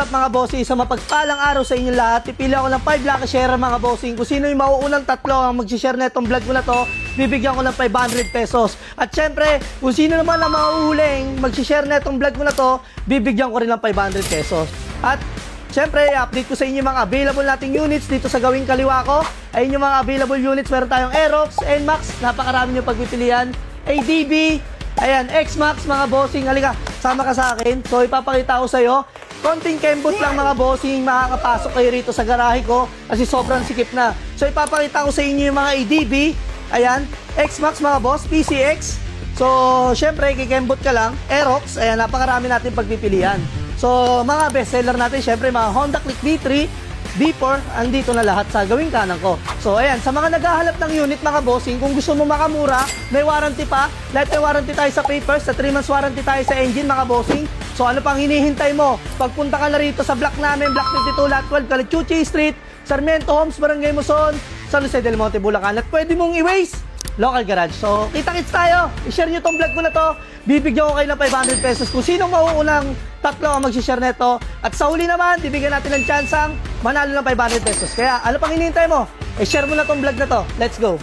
Mga bossing, sa mapagpalang araw sa inyong lahat, pipili ako ng 5 lucky share mga bossing. Kung sino yung mauunang tatlo ang mag-share na itong vlog ko na to, bibigyan ko ng 500 pesos. At syempre, kung sino naman ang mauuling mag-share na itong vlog ko na to, bibigyan ko rin ng 500 pesos. At syempre, update ko sa inyo mga available nating units dito sa gawing kaliwa ko. Ayun yung mga available units. Meron tayong Aerox, NMAX, napakarami yung pagpipilian. ADB, ayan, XMAX mga bossing. Halika, sama ka sa akin. So ipapakita ko sa iyo. Konting kembot lang mga bossing, makakapasok kayo rito sa garahe ko kasi sobrang sikip na. So ipapakita ko sa inyo yung mga ADB, ayan, XMAX mga boss, PCX. So syempre kikembot ka lang, Aerox, ayan, napakarami natin pagpipilian. So mga bestseller natin, syempre mga Honda Click B3, B4, andito na lahat sa gawing kanan ko. So ayan, sa mga naghahanap ng unit mga bossing, kung gusto mo makamura, may warranty pa. Lahat may warranty tayo sa papers, sa 3 months warranty tayo sa engine mga bossing. So ano pang hinihintay mo? Pagpunta ka na rito sa block namin, Block 52, Lot 12, Calichuchi Street, Sarmiento Homes, Barangay Muson, San Jose del Monte, Bulacan. At pwede mong i-waste local garage. So kita-kits tayo. I-share nyo tong vlog ko na to. Bibigyan ko kayo ng 500 pesos kung sinong mauunang tatlo ang mag-share neto. At sa huli naman, bibigyan natin ng chance ang manalo ng 500 pesos. Kaya ano pang hinihintay mo? I-share mo na tong vlog na to. Let's go!